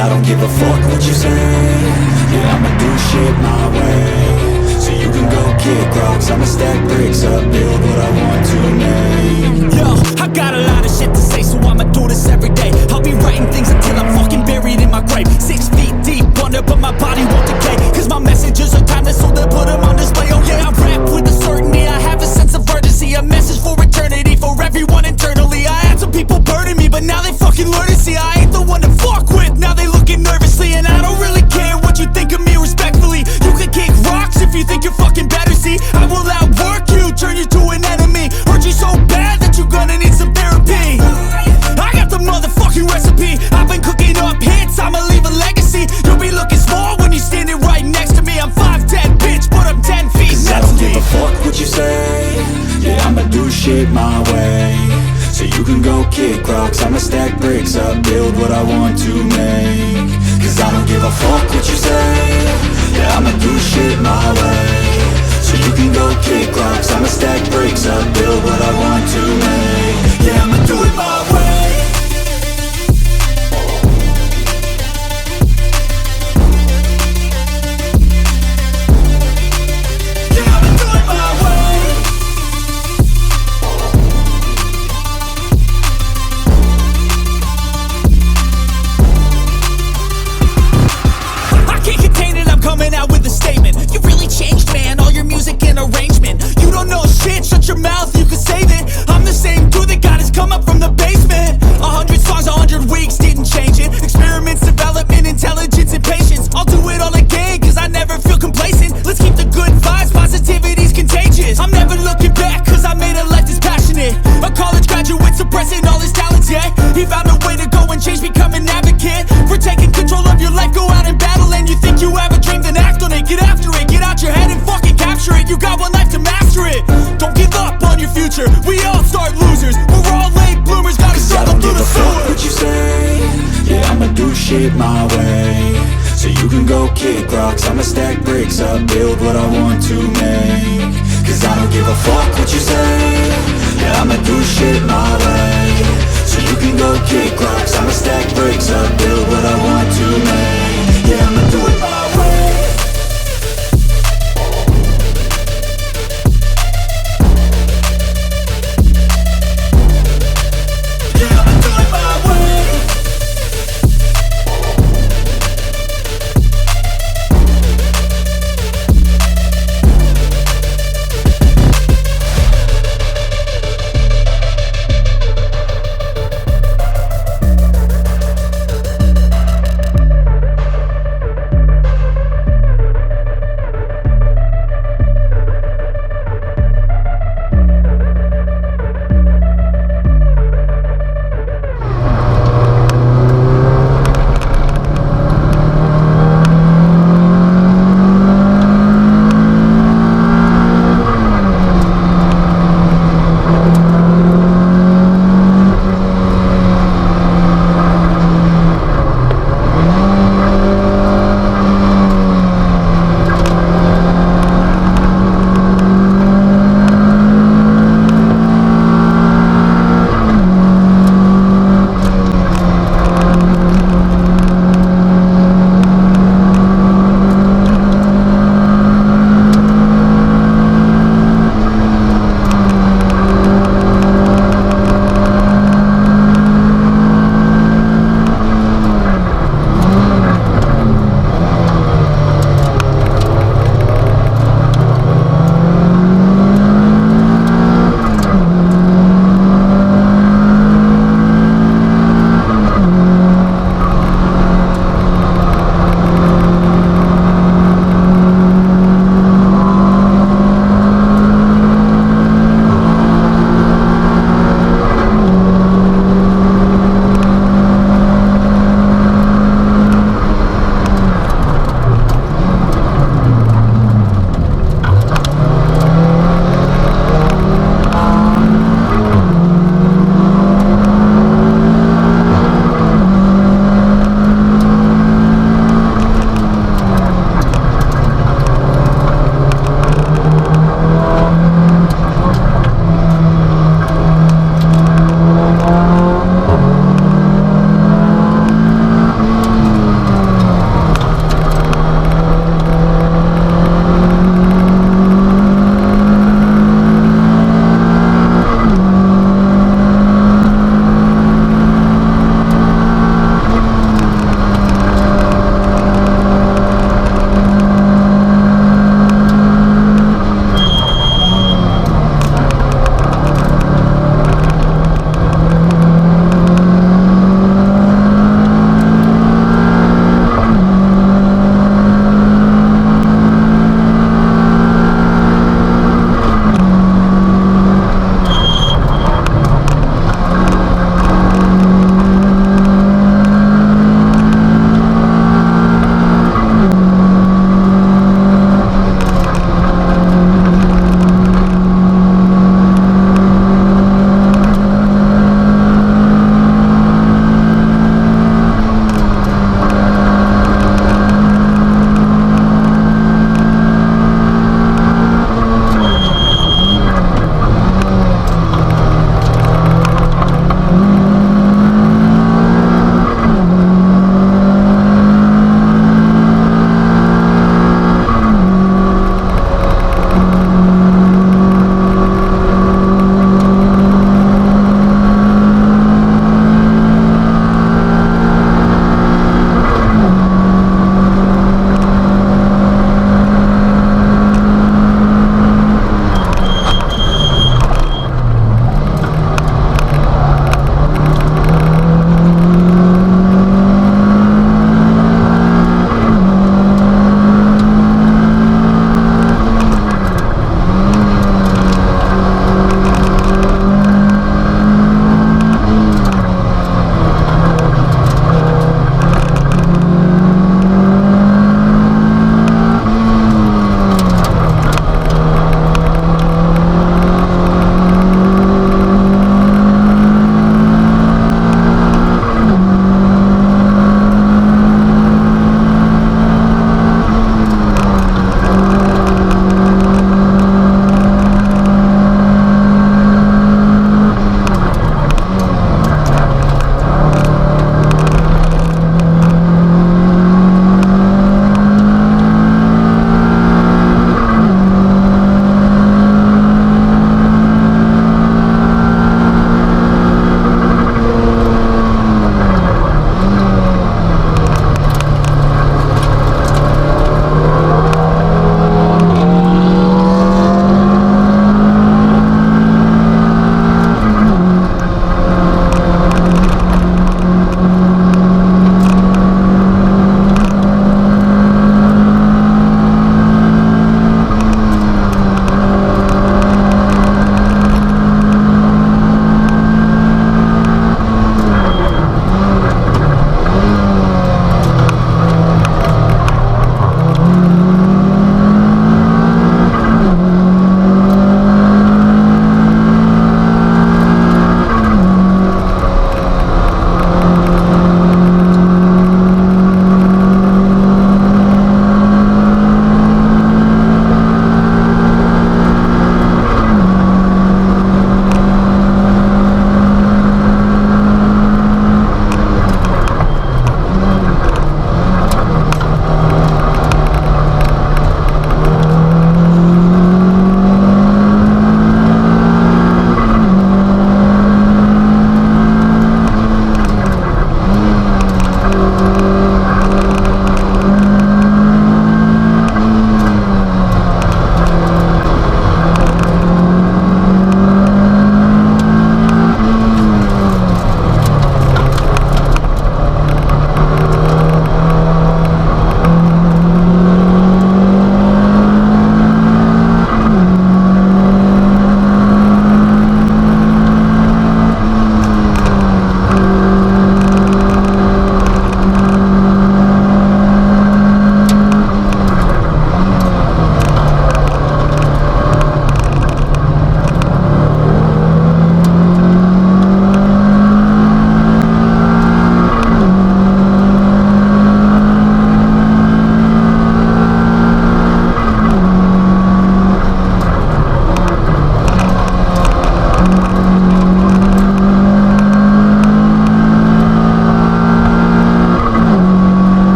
I don't give a fuck what you say. Yeah, I'ma do shit my way. So you can go kick rocks, I'ma stack bricks up, build what I want to make. Yo, I got a lot of shit to say, so I'ma do this every day. I'll be writing things until I'm fucking buried in my grave. 6 feet deep under, but my body won't decay. Cause my messages are timeless, so they'll put them on display. Oh yeah, I rap with a certainty, I have a sense of urgency. A message for eternity, for everyone internally. I had some people burning me, but now they fucking learn to see I ain't the one to fuck with. Now they looking nervously, and I don't really care what you think of me respectfully. You can kick rocks if you think you're fucking better, see. I will outwork you, turn you to an enemy. Hurt you so bad that you're gonna need some therapy. I got the motherfucking recipe. I've been cooking up hits, I'ma leave a legacy. You'll be looking small when you're standing right next to me. I'm 5'10", bitch, but I'm 10 feet Cause next I don't to give me. a fuck what you say. Yeah, I'ma do shit my way. So you can go kick rocks, I'ma stack bricks up, build what I want to make. Cause I don't give a fuck what you say. Yeah, I'ma do shit my way. So you can go kick rocks, I'ma stack bricks up, build what I want to make. Yeah, I'ma do it my way. Yeah, I'ma do it my way. I can't contain it, I'm coming out with a statement. You really changed, man, all your music and arrangement. You don't know shit, shut your mouth, you can save it. I'm the same dude that got his come up from the basement. 100 songs, 100 weeks, didn't change it. Experiments, development, intelligence, and patience. I'll do it all again, cause I never feel complacent. Let's keep the good vibes, positivity's contagious. I'm never looking back, cause I made a life that's passionate. A college graduate suppressing all his talents, yeah. He found a way to go and change, become an advocate. For taking control of your life, go out and battle. And you think you have a dream, then act on it. Get after it, get out your head and fucking capture it. You got one life to master it. Don't give up on your future, we all start losers. We're all late bloomers, gotta Cause I struggle don't through give the a fuck sewer. what you say. Yeah, I'ma do shit my way. So you can go kick rocks, I'ma stack bricks up, build what I want to make. Cause I don't give a fuck what you say. Yeah, I'ma do shit my way. So you can go kick rocks, I'ma stack bricks